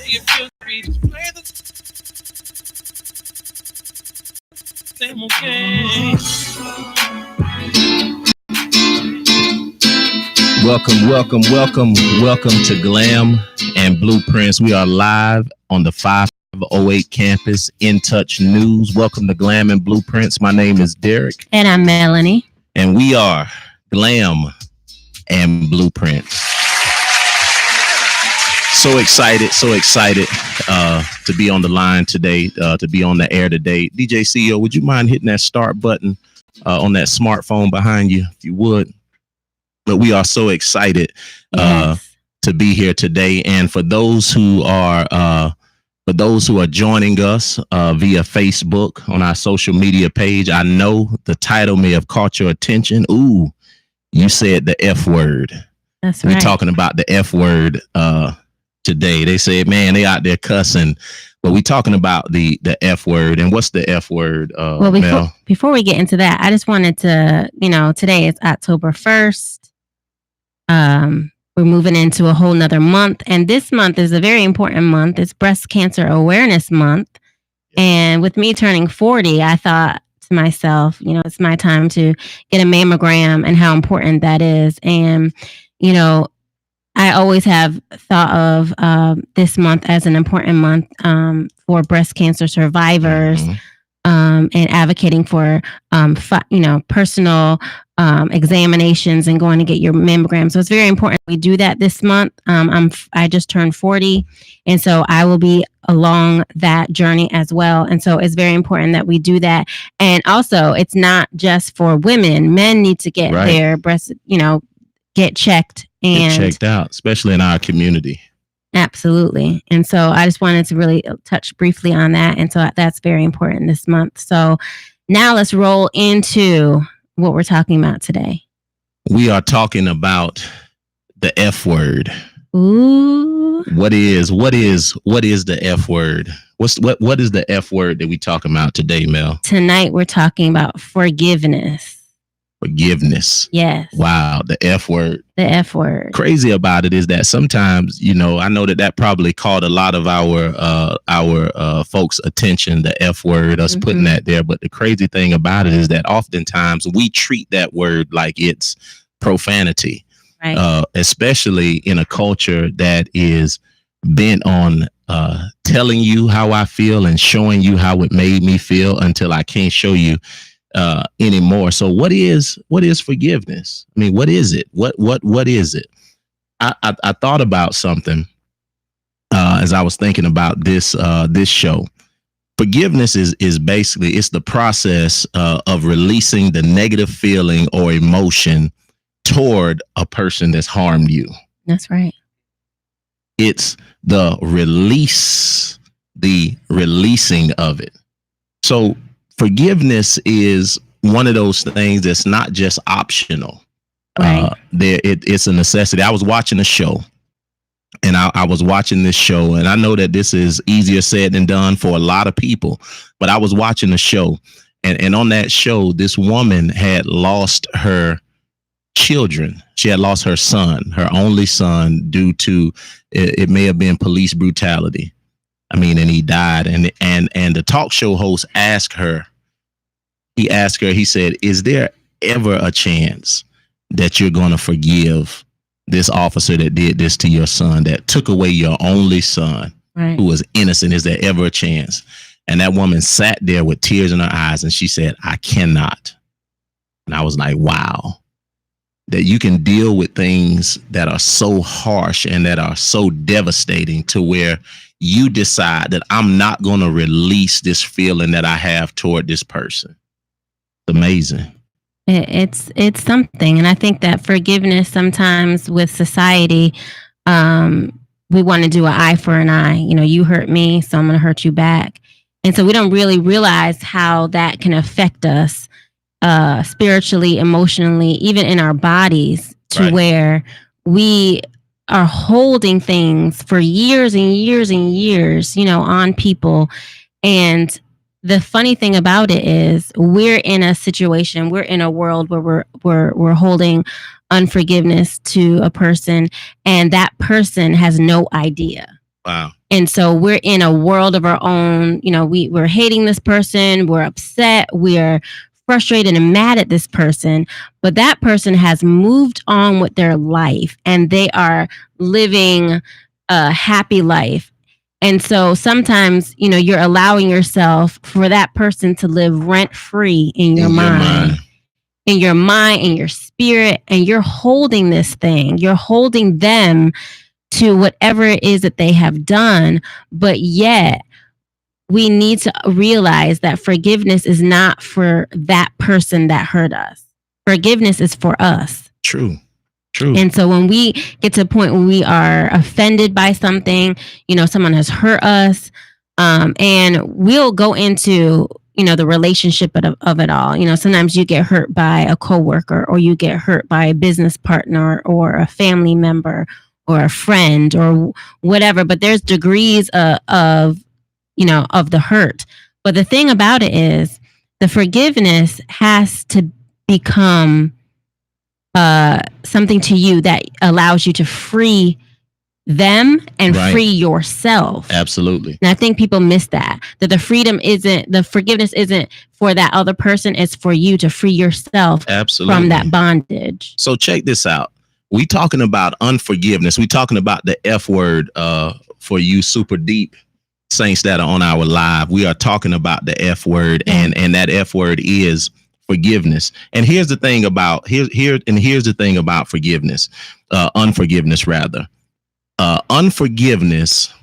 you feel free to play the same old game. Welcome to Glam and Blueprints. We are live on the 508 campus, In Touch News. Welcome to Glam and Blueprints. My name is Derek. And I'm Melanie. And we are Glam and Blueprints. So excited to be on the line today, to be on the air today. DJ CEO, would you mind hitting that start button on that smartphone behind you, if you would? But we are so excited to be here today. And for those who are joining us via Facebook on our social media page, I know the title may have caught your attention. Ooh, you said the F word. That's right. We're talking about the F word today. They said, man, they out there cussing, but we talking about the F word. And what's the F word? Well, before we get into that, I just wanted to, today is October 1st. We're moving into a whole nother month, and this month is a very important month. It's Breast Cancer Awareness Month. And with me turning 40, I thought to myself, it's my time to get a mammogram and how important that is. And, I always have thought of this month as an important month for breast cancer survivors, and advocating for, personal examinations and going to get your mammogram. So it's very important we do that this month. I just turned 40, and so I will be along that journey as well. And so it's very important that we do that. And also, it's not just for women. Men need to get their breasts, get checked and get checked out, especially in our community. Absolutely. And so I just wanted to really touch briefly on that. And so that's very important this month. So now let's roll into what we're talking about today. We are talking about the F word. Ooh. What is the F word? What is the F word that we talking about today, Mel? Tonight we're talking about forgiveness. Forgiveness. Yes. Wow. The F word. The F word. Crazy about it is that sometimes, I know that probably caught a lot of our folks' attention, the F word, us putting that there. But the crazy thing about it is that oftentimes we treat that word like it's profanity, right? Especially in a culture that is bent on telling you how I feel and showing you how it made me feel until I can't show you anymore. So what is forgiveness? I mean, what is it? What is it? I thought about something as I was thinking about this show. Forgiveness is basically, it's the process of releasing the negative feeling or emotion toward a person that's harmed you. That's right. It's the releasing of it. So forgiveness is one of those things that's not just optional. Right. It's a necessity. I was watching a show, and I was watching this show, and I know that this is easier said than done for a lot of people, but I was watching the show, and on that show, this woman had lost her children. She had lost her son, her only son, due to it may have been police brutality. I mean, and he died, and the talk show host asked her, he said, is there ever a chance that you're going to forgive this officer that did this to your son, that took away your only son, who was innocent? Is there ever a chance? And that woman sat there with tears in her eyes, and she said, I cannot. And I was like, wow, that you can deal with things that are so harsh and that are so devastating to where you decide that I'm not going to release this feeling that I have toward this person. It's amazing. It's something. And I think that forgiveness sometimes with society, we want to do an eye for an eye. You hurt me, so I'm going to hurt you back. And so we don't really realize how that can affect us spiritually, emotionally, even in our bodies, to where we are holding things for years and years and years, on people. And the funny thing about it is we're in a situation, we're in a world where we're holding unforgiveness to a person, and that person has no idea. Wow. And so we're in a world of our own. We're hating this person, we're upset, we're frustrated and mad at this person, but that person has moved on with their life and they are living a happy life. And so sometimes, you're allowing yourself for that person to live rent free in your mind. In your mind, in your spirit, and you're holding this thing. You're holding them to whatever it is that they have done. But yet, we need to realize that forgiveness is not for that person that hurt us. Forgiveness is for us. True. And so when we get to a point where we are offended by something, someone has hurt us, and we'll go into, the relationship of it all. Sometimes you get hurt by a coworker, or you get hurt by a business partner, or a family member, or a friend, or whatever. But there's degrees of the hurt. But the thing about it is, the forgiveness has to become something to you that allows you to free them and free yourself. Absolutely. And I think people miss that the forgiveness isn't for that other person. It's for you to free yourself from that bondage. So check this out. We talking about unforgiveness. We talking about the F word for you super deep saints that are on our live. We are talking about the F word, and that F word is forgiveness. And here's the thing about here's the thing about forgiveness, unforgiveness rather. Unforgiveness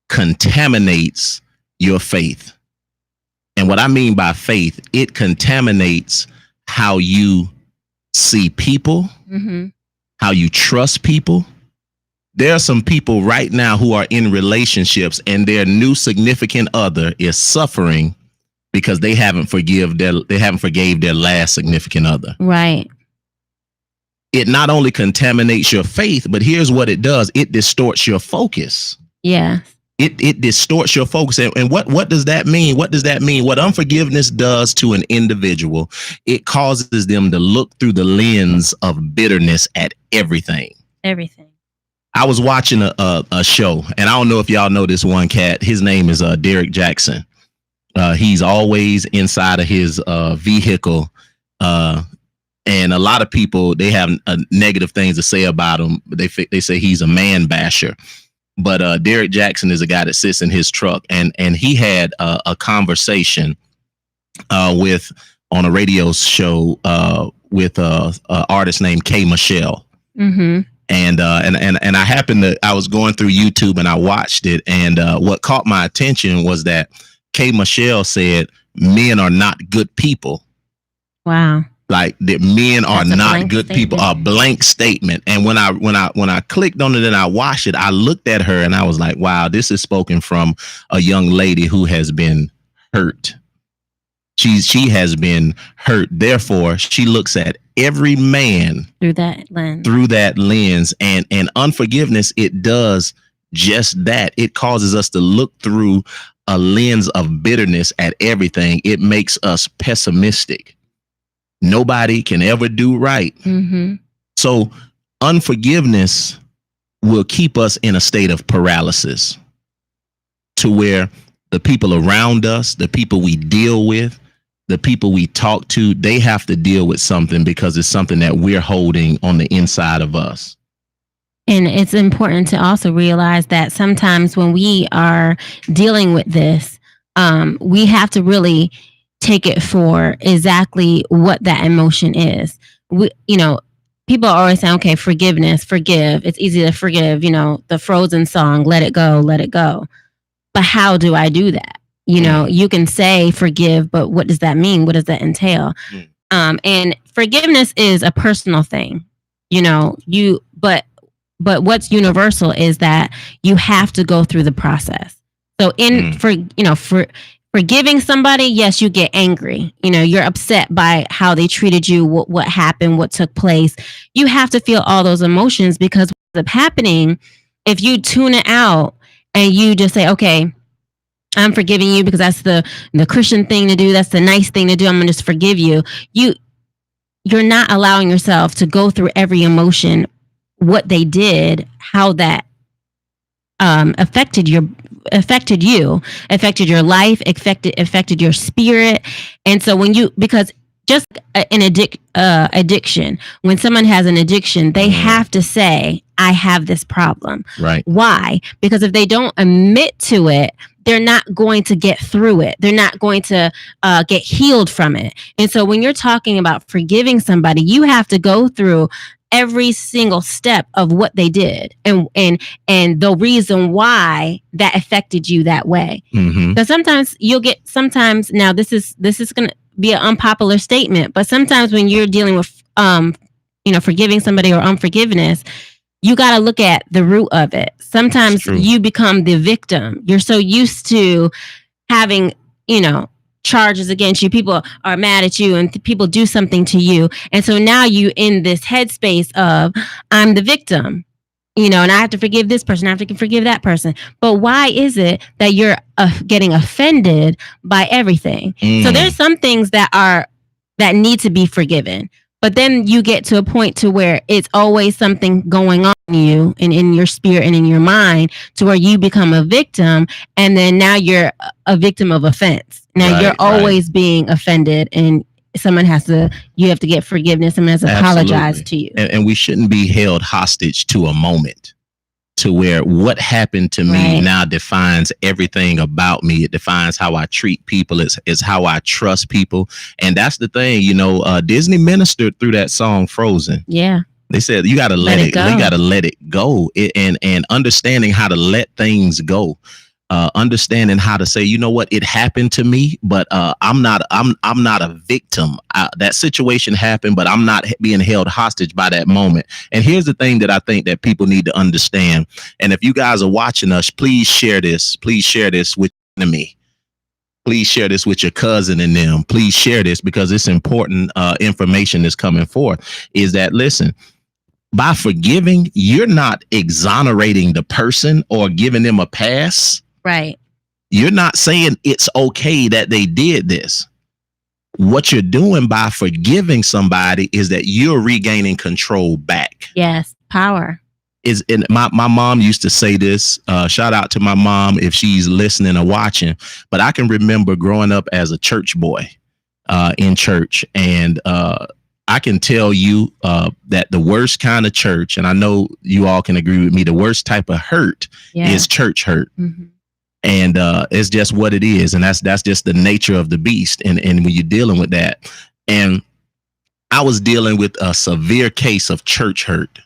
contaminates your faith. And what I mean by faith, it contaminates how you see people, how you trust people. There are some people right now who are in relationships and their new significant other is suffering because they haven't forgave their last significant other. Right. It not only contaminates your faith, but here's what it does. It distorts your focus. Yeah. It distorts your focus. And what does that mean? What does that mean? What unforgiveness does to an individual, it causes them to look through the lens of bitterness at everything. Everything. I was watching a show, and I don't know if y'all know this one cat. His name is Derek Jackson. He's always inside of his vehicle. And a lot of people, they have negative things to say about him. They say he's a man basher. But Derek Jackson is a guy that sits in his truck, and he had a conversation on a radio show with an artist named K. Michelle. Mm-hmm. And I was going through YouTube and I watched it, and what caught my attention was that K. Michelle said men are not good people. Wow. Like that men are not good people, a blank statement. And when I clicked on it and I watched it, I looked at her and I was like, wow, this is spoken from a young lady who has been hurt. She has been hurt. Therefore, she looks at every man through that lens. And unforgiveness, it does just that. It causes us to look through a lens of bitterness at everything. It makes us pessimistic. Nobody can ever do right. Mm-hmm. So unforgiveness will keep us in a state of paralysis to where the people around us, the people we deal with, the people we talk to, they have to deal with something because it's something that we're holding on the inside of us. And it's important to also realize that sometimes when we are dealing with this, we have to really take it for exactly what that emotion is. People are always saying, okay, forgiveness, forgive. It's easy to forgive, the Frozen song, let it go, let it go. But how do I do that? You can say forgive, but what does that mean? What does that entail? And forgiveness is a personal thing, but what's universal is that you have to go through the process. So for forgiving somebody, yes, you get angry. You're upset by how they treated you, what happened, what took place. You have to feel all those emotions because what's happening, if you tune it out and you just say, okay, I'm forgiving you because that's the Christian thing to do. That's the nice thing to do. I'm going to just forgive you. You're not allowing yourself to go through every emotion, what they did, how that affected you, affected your life, affected your spirit. And so because just an addiction, when someone has an addiction, they have to say, I have this problem. Right. Why? Because if they don't admit to it, they're not going to get through it. They're not going to get healed from it. And so when you're talking about forgiving somebody, you have to go through every single step of what they did and the reason why that affected you that way. Because sometimes now this is going to be an unpopular statement, but sometimes when you're dealing with forgiving somebody or unforgiveness, you got to look at the root of it. Sometimes you become the victim. You're so used to having charges against you. People are mad at you and people do something to you. And so now you in this headspace of, I'm the victim, and I have to forgive this person. I have to forgive that person. But why is it that you're getting offended by everything? So there's some things that need to be forgiven. But then you get to a point to where it's always something going on in you and in your spirit and in your mind to where you become a victim. And then now you're a victim of offense. Now you're always being offended and you have to get forgiveness. Someone has to apologize to you. And we shouldn't be held hostage to a moment to where what happened to me now defines everything about me. It defines how I treat people. It's how I trust people. And that's the thing, Disney ministered through that song Frozen. Yeah. They said, you got to let it go. You got to let it go. And understanding how to let things go. Understanding how to say, you know what, it happened to me, but I'm not a victim. That situation happened, but I'm not being held hostage by that moment. And here's the thing that I think that people need to understand. And if you guys are watching us, please share this. Please share this with me. Please share this with your cousin and them. Please share this because it's important information that's coming forth. Is that, listen, by forgiving, you're not exonerating the person or giving them a pass. Right. You're not saying it's okay that they did this. What you're doing by forgiving somebody is that you're regaining control back. Yes. Power. My mom used to say this, shout out to my mom if she's listening or watching, but I can remember growing up as a church boy in church. And I can tell you that the worst kind of church, and I know you all can agree with me, the worst type of hurt is church hurt. Mm-hmm. And it's just what it is. And that's just the nature of the beast. And when you're dealing with that, and I was dealing with a severe case of church hurt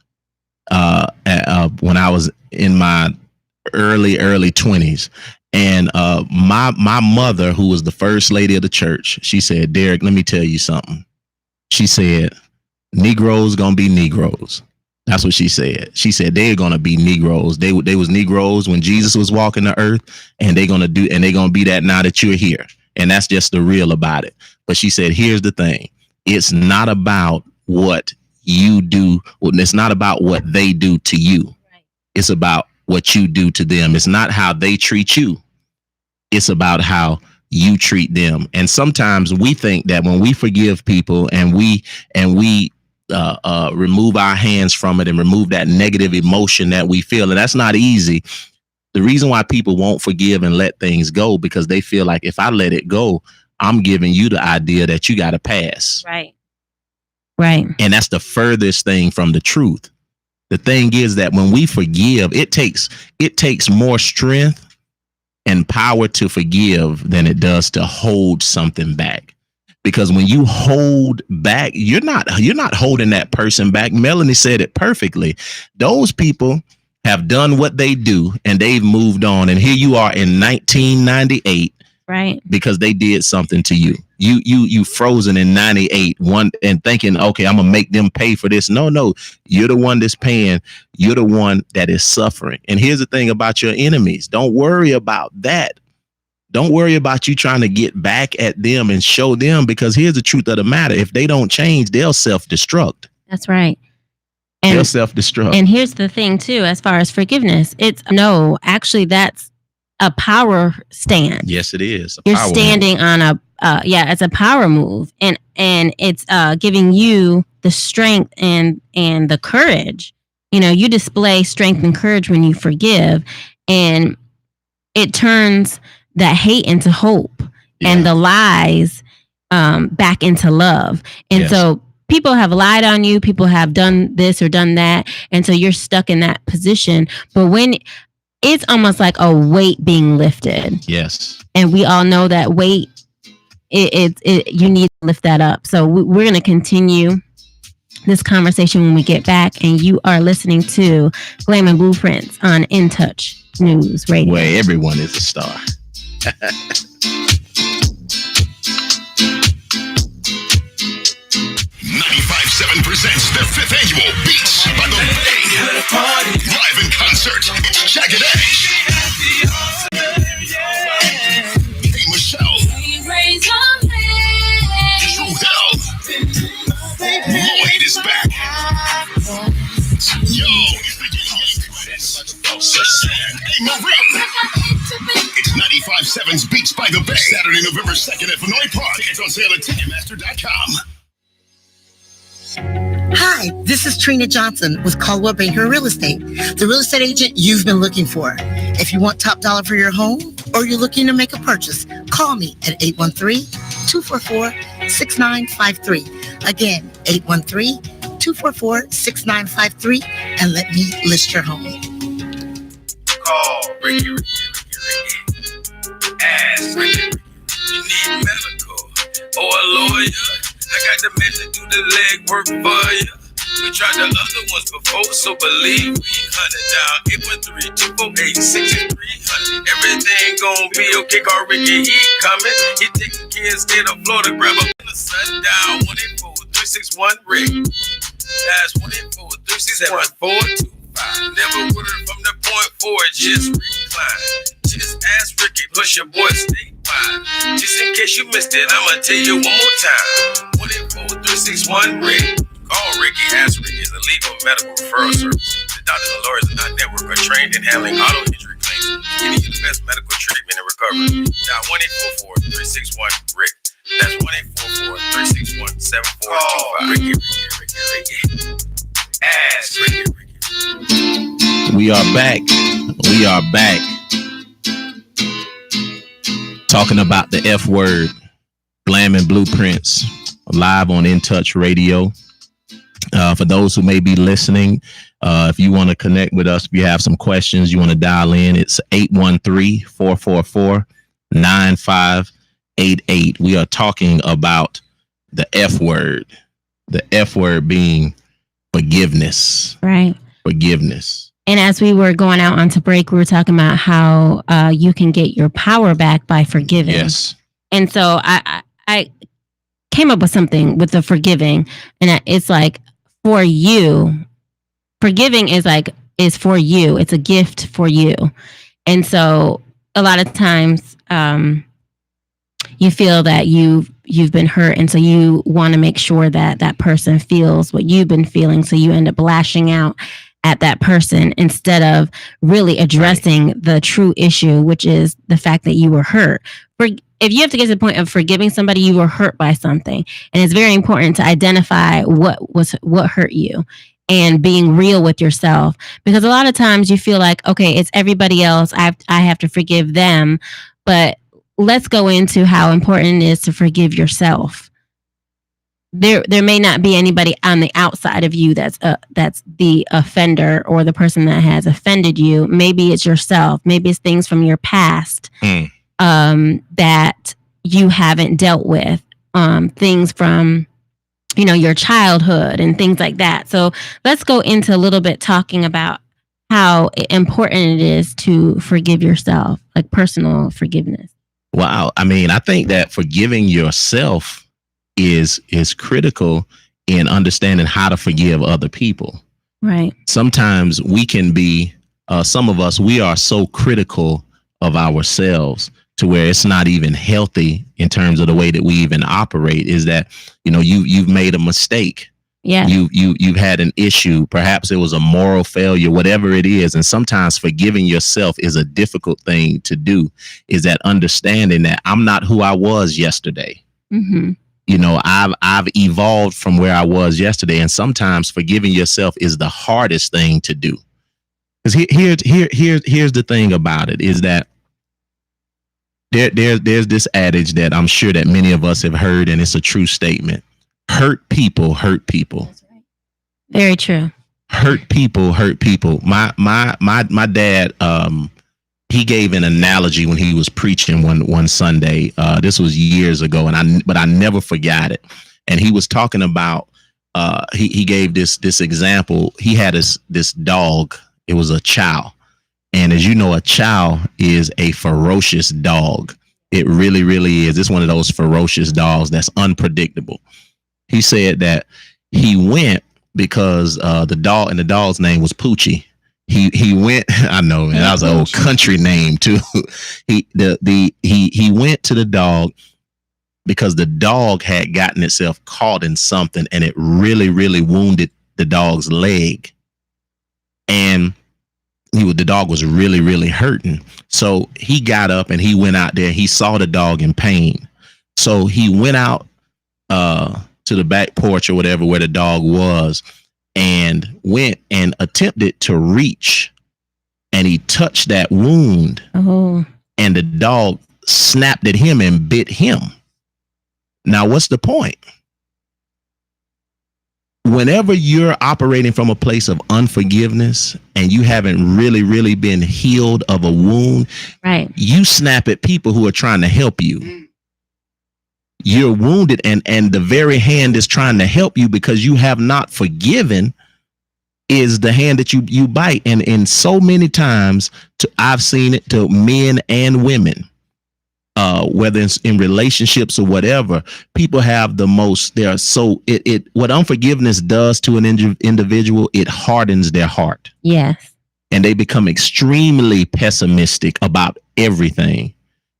when I was in my early 20s. And my mother, who was the first lady of the church, she said, Derek, let me tell you something. She said, Negroes gonna be Negroes. That's what she said. She said they're gonna be Negroes. They was Negroes when Jesus was walking the earth, and they're gonna be that now that you're here. And that's just the real about it. But she said, here's the thing. It's not about what you do. It's not about what they do to you. It's about what you do to them. It's not how they treat you. It's about how you treat them. And sometimes we think that when we forgive people and we remove our hands from it and remove that negative emotion that we feel, and that's not easy. The reason why people won't forgive and let things go, because they feel like if I let it go, I'm giving you the idea that you got to pass. Right. And that's the furthest thing from the truth. The thing is that when we forgive, it takes more strength and power to forgive than it does to hold something back. Because when you hold back, you're not holding that person back. Melanie said it perfectly. Those people have done what they do and they've moved on. And here you are in 1998. Right. Because they did something to you. You frozen in 98 and thinking, okay, I'm gonna make them pay for this. No, you're the one that's paying. You're the one that is suffering. And here's the thing about your enemies. Don't worry about that. Don't worry about you trying to get back at them and show them, because here's the truth of the matter. If they don't change, they'll self-destruct. That's right. They'll self-destruct. And here's the thing too, as far as forgiveness, actually that's a power stand. Yes, it is. You're standing on it's a power move, and it's giving you the strength and the courage. You display strength and courage when you forgive, and it turns that hate into hope and the lies back into love. And so people have lied on you, people have done this or done that, and so you're stuck in that position. But when it's almost like a weight being lifted. Yes. And we all know that weight, you need to lift that up. So we're going to continue this conversation when we get back. And you are listening to Glam Blueprints on In Touch News Radio, where everyone is a star. 95.7 presents the 5th annual Beats by the Bay. Live in concert, it's Jagged Edge. Hey Michelle. True Hell. Lloyd is back. Yo, hey Marie. It's 95.7's Beats by the Bay. Saturday, November 2nd at Vinoy Park. It's on sale at Ticketmaster.com. Hi, this is Trina Johnson with Caldwell Banker Real Estate, the real estate agent you've been looking for. If you want top dollar for your home or you're looking to make a purchase, call me at 813-244-6953. Again, 813-244-6953, and let me list your home. Call Ricky. Ask Ricky. You need medical or a lawyer. I got the men to do the legwork for you. We tried the other ones before, so believe me. 100 down, 813-248-6300. Everything gon' be okay. Call Ricky, he coming. He taking kids in the Florida, grab up in the sundown. 184-361-RICK. That's 184-361-425. Never would've from the point forward, just recline. Just ask Ricky, plus your boy statewide. Just in case you missed it, I'ma tell you one more time. 184-361-RICK. Call Ricky, ask Ricky is a legal medical referral service. The doctors and lawyers are not network or trained in handling auto injury claims. Getting you the best medical treatment and recovery. Now 184-361-RICK. That's 184-361-7425. Ricky. Ask Ricky. We are back. Talking about the F word, Glam Blueprints, live on In Touch Radio. For those who may be listening, if you want to connect with us, if you have some questions, you want to dial in, it's 813-444-9588. We are talking about the F word, being forgiveness. Right. Forgiveness. And as we were going out onto break, we were talking about how you can get your power back by forgiving. Yes. And so I came up with something with the forgiving, and it's like, for you, forgiving is for you. It's a gift for you. And so a lot of times you feel that you've been hurt, and so you want to make sure that that person feels what you've been feeling, so you end up lashing out at that person instead of really addressing the true issue, which is the fact that you were hurt. If you have to get to the point of forgiving somebody, you were hurt by something. And it's very important to identify what hurt you and being real with yourself. Because a lot of times you feel like, okay, it's everybody else. I have to forgive them. But let's go into how important it is to forgive yourself. There may not be anybody on the outside of you that's the offender or the person that has offended you. Maybe it's yourself. Maybe it's things from your past that you haven't dealt with. Things from your childhood and things like that. So let's go into a little bit talking about how important it is to forgive yourself, like personal forgiveness. Wow. I mean, I think that forgiving yourself is critical in understanding how to forgive other people. Right. Sometimes we can be, some of us, we are so critical of ourselves to where it's not even healthy in terms of the way that we even operate. Is that, you've made a mistake. Yeah. You've had an issue. Perhaps it was a moral failure, whatever it is. And sometimes forgiving yourself is a difficult thing to do, is that understanding that I'm not who I was yesterday. Mm-hmm. I've evolved from where I was yesterday. And sometimes forgiving yourself is the hardest thing to do. Because here's the thing about it is that there's this adage that I'm sure that many of us have heard, and it's a true statement. Hurt people hurt people. Very true. Hurt people hurt people. My dad, he gave an analogy when he was preaching one Sunday. This was years ago, but I never forgot it. And he was talking about he gave this example. He had this dog. It was a chow. And as you know, a chow is a ferocious dog. It really, really is. It's one of those ferocious dogs that's unpredictable. He said that he went because the dog's name was Poochie. He went. I know, man. That was an old country name too. He went to the dog because the dog had gotten itself caught in something, and it really, really wounded the dog's leg. And the dog was really, really hurting. So he got up and he went out there. He saw the dog in pain. So he went out to the back porch or whatever where the dog was, and went and attempted to reach. And he touched that wound. Oh. And the dog snapped at him and bit him. Now, what's the point? Whenever you're operating from a place of unforgiveness and you haven't really, really been healed of a wound, right, you snap at people who are trying to help you. You're wounded, and the very hand is trying to help you because you have not forgiven is the hand that you bite. And so many times I've seen it to men and women. Whether it's in relationships or whatever, people have the most. They are so what unforgiveness does to an individual, it hardens their heart. Yes, and they become extremely pessimistic about everything.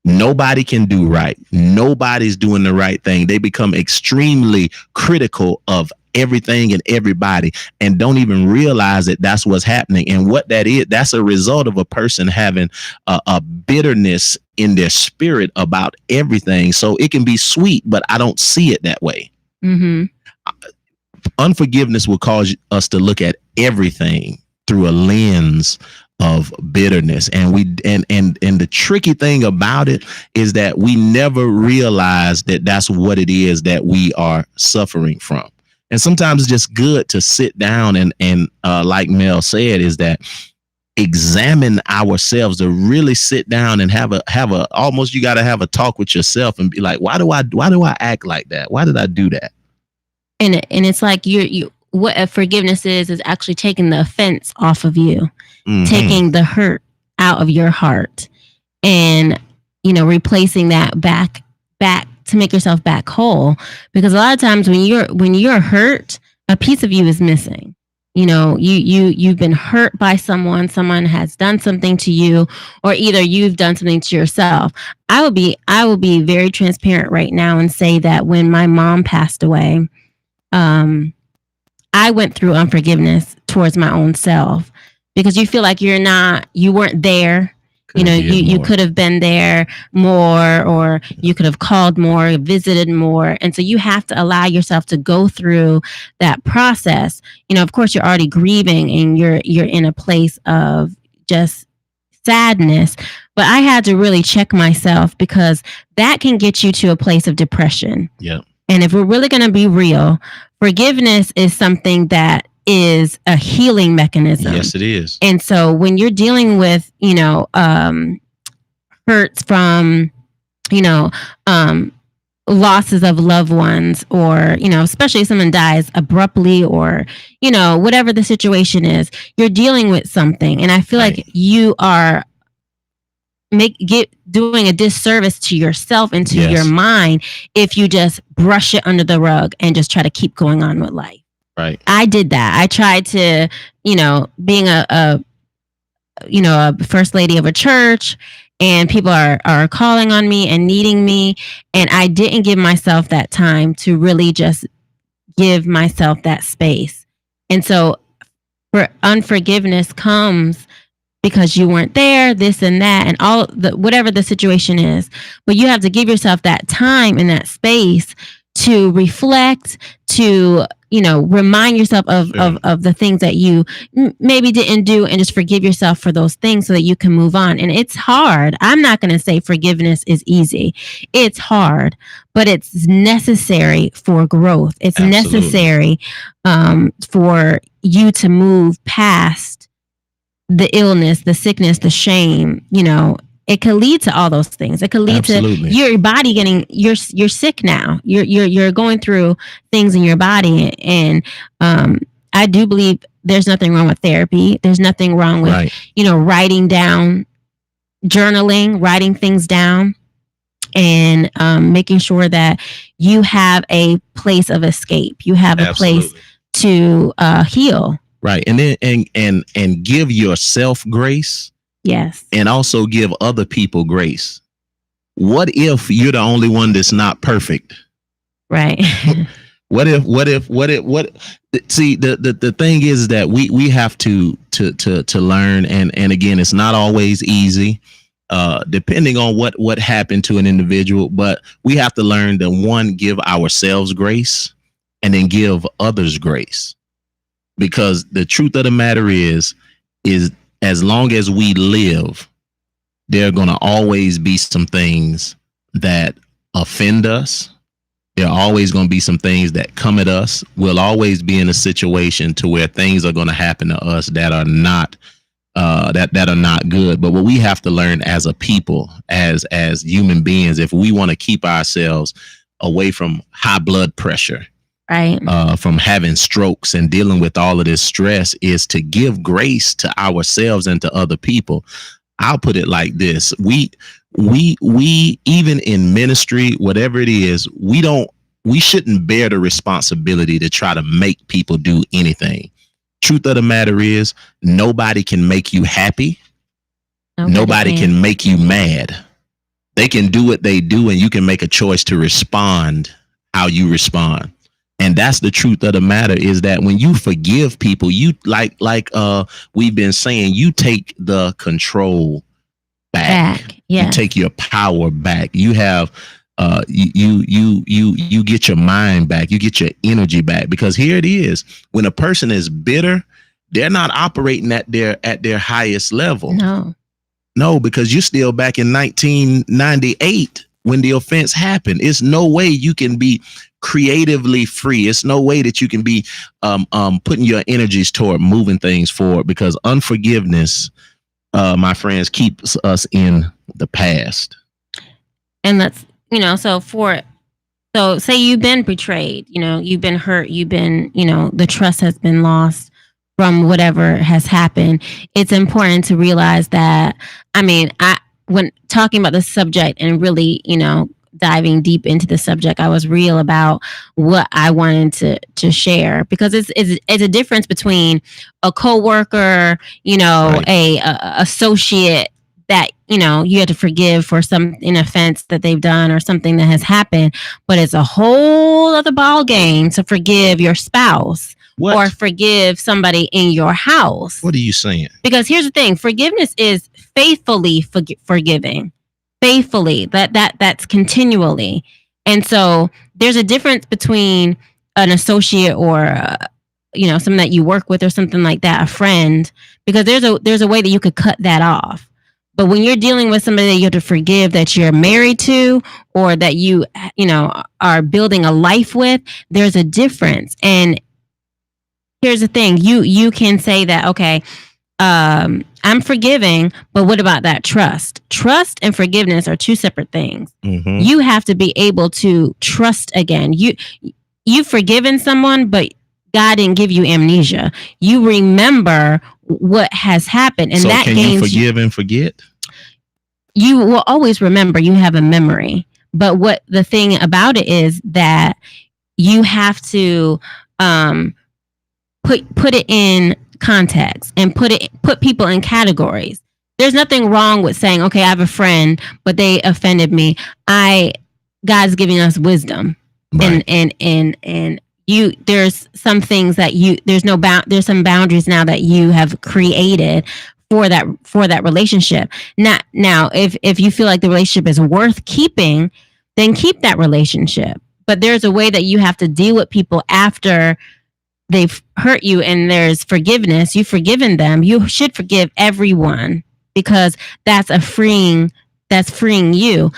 Nobody can do right. Nobody's doing the right thing. They become extremely critical of everything and everybody, and don't even realize that that's what's happening. And what that is, that's a result of a person having a bitterness in their spirit about everything. So it can be sweet, but I don't see it that way. Mm-hmm. Unforgiveness will cause us to look at everything through a lens of bitterness. And the tricky thing about it is that we never realize that that's what it is that we are suffering from. And sometimes it's just good to sit down and like Mel said, is that examine ourselves, to really sit down and have a almost, you got to have a talk with yourself and be like, why do I act like that? Why did I do that? And it's like you what forgiveness is actually taking the offense off of you, mm-hmm. taking the hurt out of your heart, and replacing that back to make yourself back whole. Because a lot of times when you're hurt, a piece of you is missing. You've been hurt by someone has done something to you, or either you've done something to yourself. I will be very transparent right now and say that when my mom passed away, I went through unforgiveness towards my own self, because you feel like you weren't there. You could have been there more, or you could have called more, visited more. And so you have to allow yourself to go through that process. Of course, you're already grieving and you're in a place of just sadness. But I had to really check myself, because that can get you to a place of depression. Yeah. And if we're really going to be real, forgiveness is something that is a healing mechanism. Yes, it is. And so when you're dealing with, hurts from, losses of loved ones, or, especially if someone dies abruptly, or, whatever the situation is, you're dealing with something. And I feel like you are doing a disservice to yourself and to your mind if you just brush it under the rug and just try to keep going on with life. Right. I did that. I tried to, being a first lady of a church, and people are calling on me and needing me. And I didn't give myself that time to really just give myself that space. And so for unforgiveness comes because you weren't there, this and that, and all whatever the situation is. But you have to give yourself that time and that space to reflect, to remind yourself of the things that you maybe didn't do, and just forgive yourself for those things so that you can move on. And it's hard. I'm not going to say forgiveness is easy. It's hard, but it's necessary for growth. It's necessary for you to move past the illness, the sickness, the shame. It could lead to all those things. It could lead to your body getting you're sick now. You're going through things in your body, and I do believe there's nothing wrong with therapy. There's nothing wrong with writing down, journaling, writing things down, and making sure that you have a place of escape. You have a place to heal. Right, and then and give yourself grace. Yes. And also give other people grace. What if you're the only one that's not perfect? Right. What if see, the thing is that we have to learn, and again, it's not always easy, depending on what happened to an individual, but we have to learn to, one, give ourselves grace, and then give others grace. Because the truth of the matter is as long as we live, there are going to always be some things that offend us. There are always going to be some things that come at us. We'll always be in a situation to where things are going to happen to us that are not that are not good. But what we have to learn as a people, as human beings, if we want to keep ourselves away from high blood pressure, right, from having strokes and dealing with all of this stress, is to give grace to ourselves and to other people. I'll put it like this. We even in ministry, whatever it is, we shouldn't bear the responsibility to try to make people do anything. Truth of the matter is, nobody can make you happy. Nobody can make you mad. They can do what they do, and you can make a choice to respond how you respond. And that's the truth of the matter, is that when you forgive people, you like we've been saying, you take the control back. Yeah. You take your power back. You have you get your mind back. You get your energy back. Because here it is, when a person is bitter, they're not operating at their highest level. No, because you're still back in 1998 when the offense happened. It's no way you can be creatively free. It's no way that you can be putting your energies toward moving things forward, because unforgiveness, my friends, keeps us in the past. And that's, so say you've been betrayed, you've been hurt, you've been, the trust has been lost from whatever has happened. It's important to realize that, when talking about the subject and really, diving deep into the subject, I was real about what I wanted to share, because it's a difference between a coworker, right, a associate that, you have to forgive for an offense that they've done or something that has happened. But it's a whole other ball game to forgive your spouse. What? Or forgive somebody in your house. What are you saying? Because here's the thing. Forgiveness is faithfully forgiving. Faithfully. That's continually. And so there's a difference between an associate or someone that you work with or something like that, a friend, because there's a way that you could cut that off. But when you're dealing with somebody that you have to forgive, that you're married to, or that you are building a life with, there's a difference. And here's the thing. You can say that, okay, I'm forgiving, but what about that trust? Trust and forgiveness are two separate things. Mm-hmm. You have to be able to trust again. You've forgiven someone, but God didn't give you amnesia. You remember what has happened, and so that can you forgive and forget? You will always remember. You have a memory, but what the thing about it is that you have to put it in context and put people in categories. There's nothing wrong with saying, okay, I have a friend, but they offended me. God's giving us wisdom, right, and you. There's some things that there's some boundaries now that you have created for that relationship. Now, if you feel like the relationship is worth keeping, then keep that relationship. but there's a way that you have to deal with people after they've hurt you, and there's forgiveness. You've forgiven them. You should forgive everyone, because that's freeing you.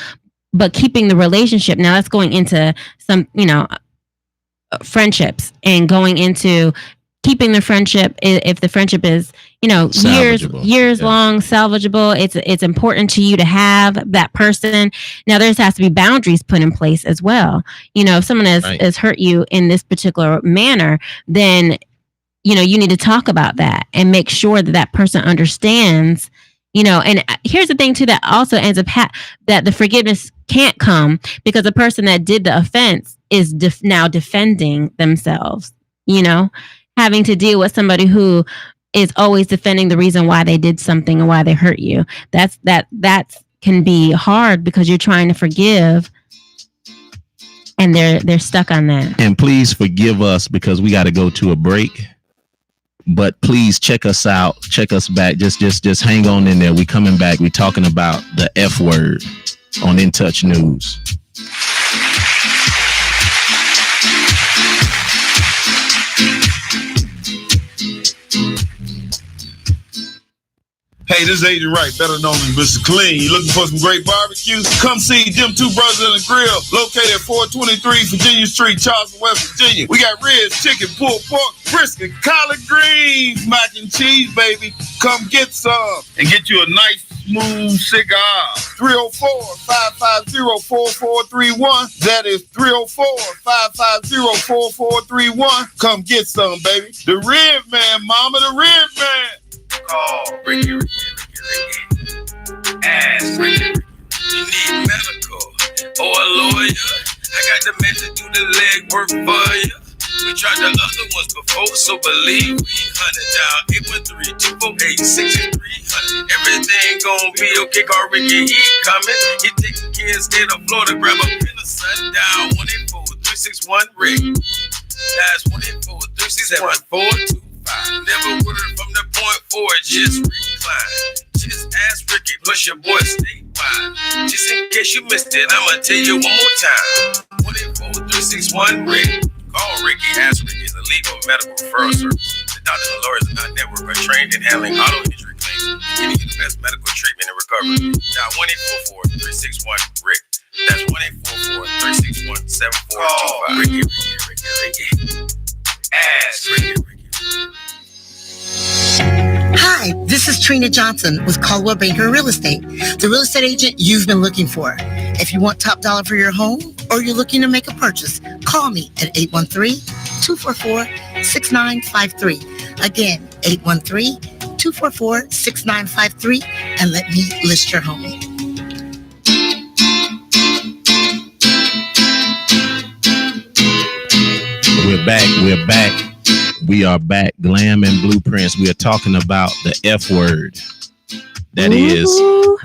But keeping the relationship, now that's going into some, friendships, and going into keeping the friendship, if the friendship is, years long, salvageable, it's important to you to have that person. Now, there has to be boundaries put in place as well. If someone has hurt you in this particular manner, then, you need to talk about that and make sure that that person understands, and here's the thing too, that also ends up that the forgiveness can't come because the person that did the offense is now defending themselves, having to deal with somebody who is always defending the reason why they did something and why they hurt you. That can be hard because you're trying to forgive and they're stuck on that. And please forgive us because we got to go to a break. But please check us out. Check us back. Just hang on in there. We coming back. We talking about the F word on In Touch News. Hey, this is Agent Wright, better known as Mr. Clean. You looking for some great barbecue? Come see them two brothers in the grill, located at 423 Virginia Street, Charleston, West Virginia. We got ribs, chicken, pulled pork, brisket, collard greens, mac and cheese, baby. Come get some and get you a nice, smooth cigar. 304-550-4431. That is 304-550-4431. Come get some, baby. The Rib Man, mama, the Rib Man. Call Ricky. Ask Ricky. You need medical or a lawyer. I got the men to do the legwork for you. We tried the other ones before, so believe me. 100 down, 813-248-6300. Everything gon' be okay. Call Ricky, he coming. He taking care of state of Florida. Grab a pen or sundown. 184-361-RICK. That's 184-361-425. Never word from the point forward, just recline. Just ask Ricky, plus your boy statewide. Just in case you missed it, I'ma tell you one more time. 184-361-RICK. Call Ricky, ask Ricky, is a legal medical referral service. The doctors and lawyers in our network are trained in handling auto injury claims, giving you the best medical treatment and recovery. Now 184-361-RICK. That's 184-361-7425. Ricky. Ask Ricky. Hi, this is Trina Johnson with Caldwell Banker Real Estate, the real estate agent you've been looking for. If you want top dollar for your home or you're looking to make a purchase, call me at 813-244-6953. Again, 813-244-6953, and let me list your home. We're back. We are back. Glam and Blueprints. We are talking about the F word. That is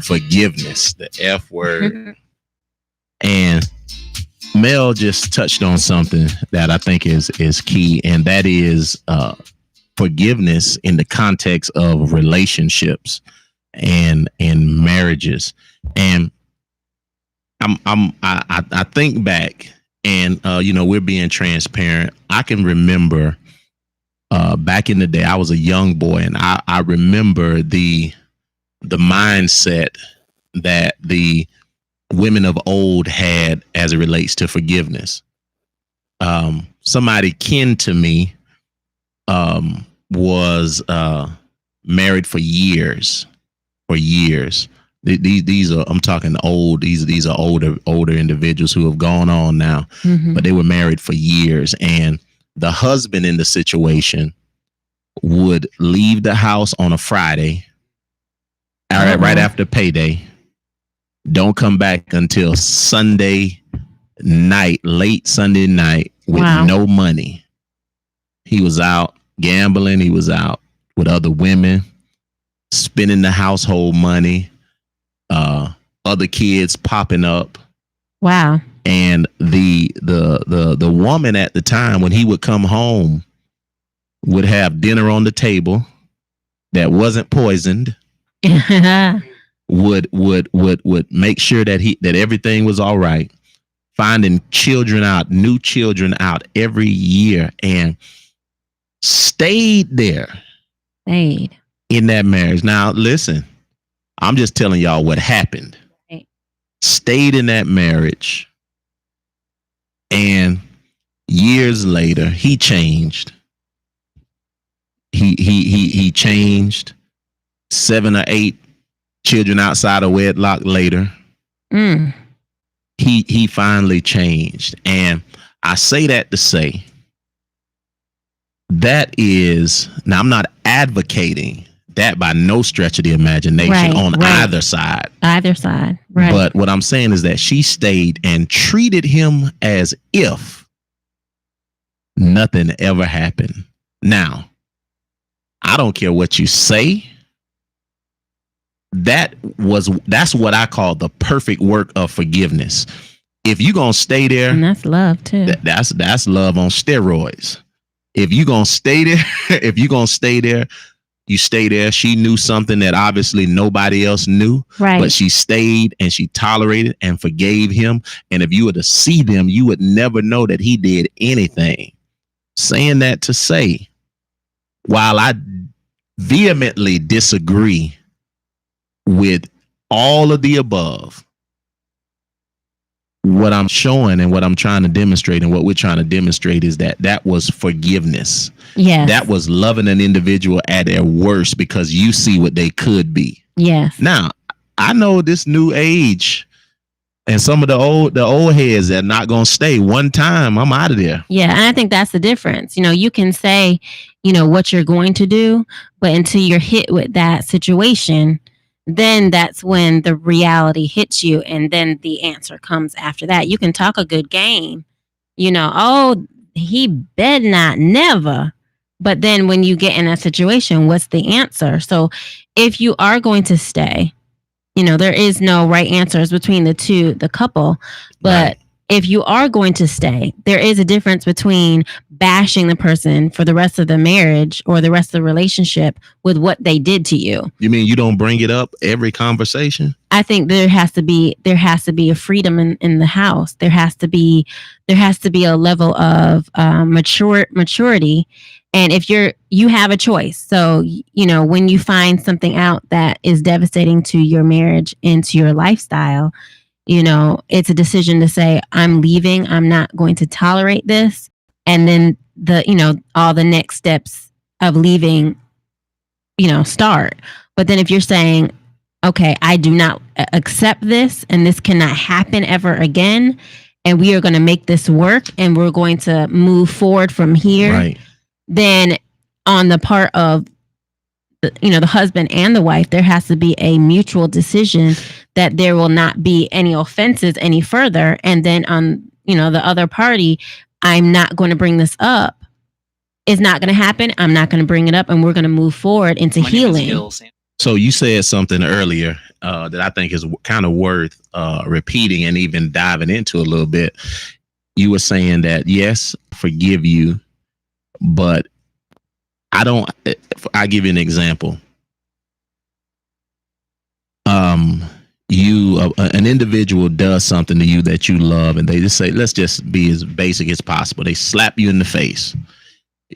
forgiveness. The F word. And Mel just touched on something that I think is key, and that is forgiveness in the context of relationships and marriages. And I think back, and we're being transparent. I can remember back in the day, I was a young boy, and I remember the mindset that the women of old had as it relates to forgiveness. Somebody kin to me was married for years. These are, I'm talking old. These are older individuals who have gone on now, but they were married for years, and the husband in the situation would leave the house on a Friday, right after payday. Don't come back until Sunday night, late Sunday night, with no money. He was out gambling. He was out with other women, spending the household money. Other kids popping up. Wow. And the woman at the time, when he would come home, would have dinner on the table that wasn't poisoned. would make sure that everything was all right. finding new children out every year, and stayed there in that marriage. Now, listen, I'm just telling y'all what happened. Right. Stayed in that marriage, and years later, he changed. He changed. 7 or 8 children outside of wedlock later. He finally changed. And I say that to say that is, now I'm not advocating that by no stretch of the imagination on either side. Either side, right. But what I'm saying is that she stayed and treated him as if nothing ever happened. Now, I don't care what you say. That's what I call the perfect work of forgiveness. If you're gonna stay there, and that's love too. That's love on steroids. If you're gonna stay there, you stay there. She knew something that obviously nobody else knew, right? But she stayed and she tolerated and forgave him. And if you were to see them, you would never know that he did anything. Saying that to say, while I vehemently disagree with all of the above, what I'm showing and what I'm trying to demonstrate and what we're trying to demonstrate is that was forgiveness. Yes. That was loving an individual at their worst because you see what they could be. Yes. Now, I know this new age and some of the old heads that are not going to stay. One time, I'm out of there. Yeah, and I think that's the difference. You can say, what you're going to do, but until you're hit with that situation, then that's when the reality hits you, and then the answer comes after that. You can talk a good game, oh, he bet not never. But then when you get in a situation, what's the answer? So if you are going to stay, there is no right answers between the couple. But right. If you are going to stay, there is a difference between bashing the person for the rest of the marriage or the rest of the relationship with what they did to you. You mean you don't bring it up every conversation? I think there has to be a freedom in the house. There has to be a level of maturity. And if you have a choice. So, when you find something out that is devastating to your marriage and to your lifestyle, it's a decision to say, I'm leaving. I'm not going to tolerate this. And then all the next steps of leaving, start. But then if you're saying, okay, I do not accept this and this cannot happen ever again, and we are going to make this work and we're going to move forward from here. Right. Then on the part of the husband and the wife, there has to be a mutual decision that there will not be any offenses any further. And then on the other party, I'm not going to bring this up. It's not going to happen. I'm not going to bring it up, and we're going to move forward into healing. So you said something earlier that I think is kind of worth repeating and even diving into a little bit. You were saying that, yes, forgive you, but I'll give you an example. An individual does something to you that you love, and they just say, let's just be as basic as possible. They slap you in the face.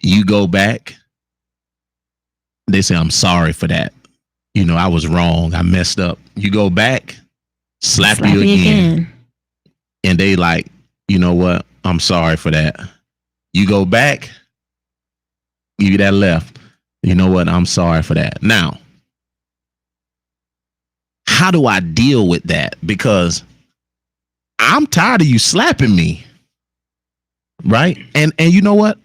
You go back. They say, I'm sorry for that. I was wrong. I messed up. You go back, slap you again. And they like, you know what? I'm sorry for that. You go back, give you that left. You know what? I'm sorry for that. Now, how do I deal with that? Because I'm tired of you slapping me. Right? And you know what?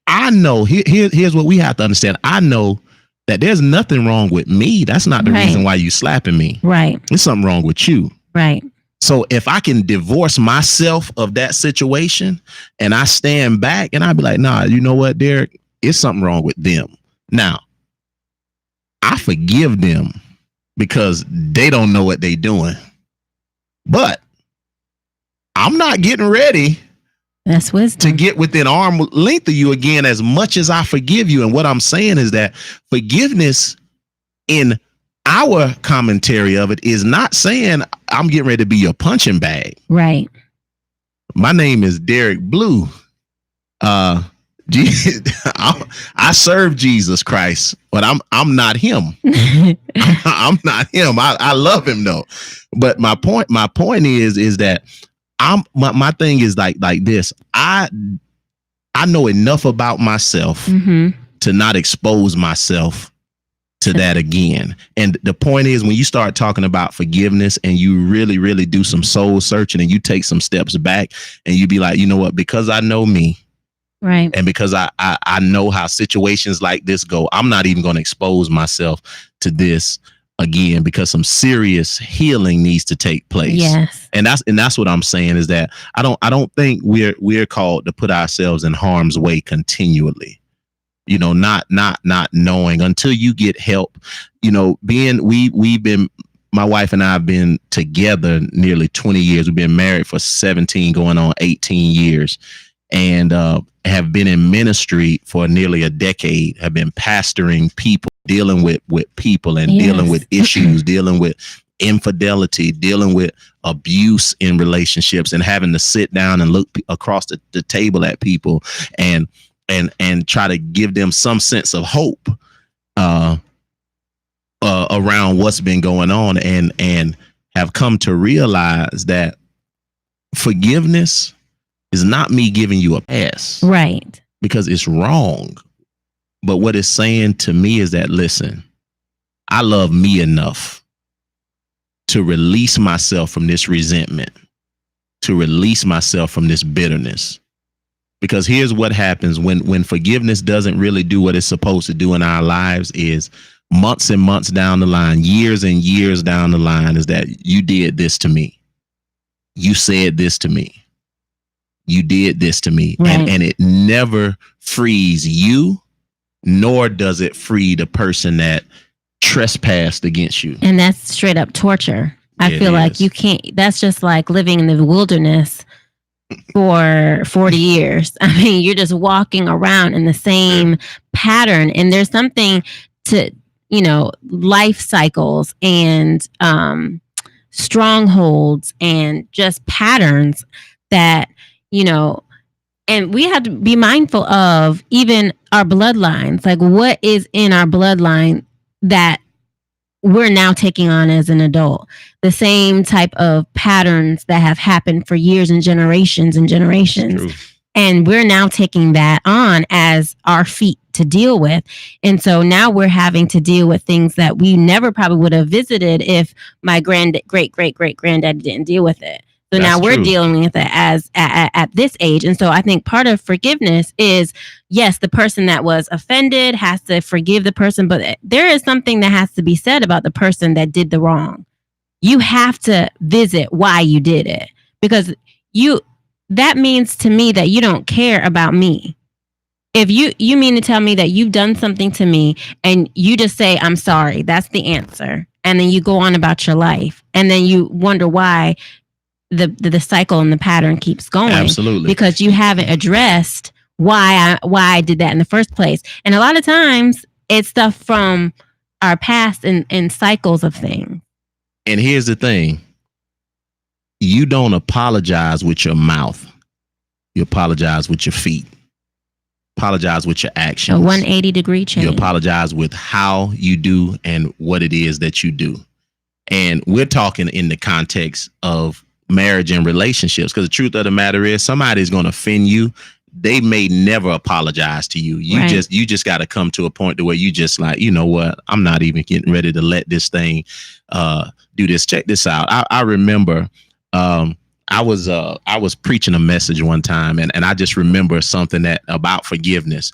I know, here's what we have to understand. I know that there's nothing wrong with me. That's not the reason why you slapping me. Right. There's something wrong with you. Right. So if I can divorce myself of that situation and I stand back and I be like, nah, you know what, Derek? It's something wrong with them. Now, I forgive them because they don't know what they're doing. But I'm not getting ready That's wisdom. to get within arm length of you again as much as I forgive you. And what I'm saying is that forgiveness in our commentary of it is not saying I'm getting ready to be your punching bag. Right. My name is Derek Blue. I serve Jesus Christ, but I'm not him. I'm not him. I love him though. But my point is that my thing is like this. I know enough about myself to not expose myself to that again. And the point is, when you start talking about forgiveness and you really, really do some soul searching and you take some steps back and you be like, you know what, because I know me, right, and because I know how situations like this go, I'm not even going to expose myself to this again, because some serious healing needs to take place. Yes. And that's what I'm saying, is that I don't think we're called to put ourselves in harm's way continually. You know, not knowing until you get help. You know, we've been, my wife and I have been together nearly 20 years. We've been married for 17, going on 18 years, and have been in ministry for nearly a decade. Have been pastoring people, dealing with people, and dealing with issues, dealing with infidelity, dealing with abuse in relationships, and having to sit down and look across the table at people and try to give them some sense of hope around what's been going on, and have come to realize that forgiveness is not me giving you a pass, right? Because it's wrong. But what it's saying to me is that, listen, I love me enough to release myself from this resentment, to release myself from this bitterness. Because here's what happens when forgiveness doesn't really do what it's supposed to do in our lives, is months and months down the line, years and years down the line, is that you did this to me. You said this to me. You did this to me. Right. And it never frees you, nor does it free the person that trespassed against you. And that's straight up torture. I feel like you can't, that's just like living in the wilderness for 40 years. I mean, you're just walking around in the same pattern. And there's something to, you know, life cycles and strongholds and just patterns that, you know, and we have to be mindful of even our bloodlines. Like, what is in our bloodline that we're now taking on as an adult? The same type of patterns that have happened for years and generations and generations. And we're now taking that on as our feat to deal with. And so now we're having to deal with things that we never probably would have visited if my great granddad didn't deal with it. So now we're dealing with it as at this age. And so I think part of forgiveness is, yes, the person that was offended has to forgive the person, but there is something that has to be said about the person that did the wrong. You have to visit why you did it, because that means to me that you don't care about me. If you mean to tell me that you've done something to me and you just say, I'm sorry, that's the answer. And then you go on about your life. And then you wonder why the cycle and the pattern keeps going. Absolutely. Because you haven't addressed why I did that in the first place. And a lot of times it's stuff from our past and cycles of things. And here's the thing. You don't apologize with your mouth. You apologize with your feet. Apologize with your actions. A 180-degree change. You apologize with how you do and what it is that you do. And we're talking in the context of marriage and relationships, because the truth of the matter is, somebody's going to offend you. They may never apologize to you. You just got to come to a point to where you just like, you know what? I'm not even getting ready to let this thing do this. Check this out. I remember I was preaching a message one time, and I just remember something that about forgiveness.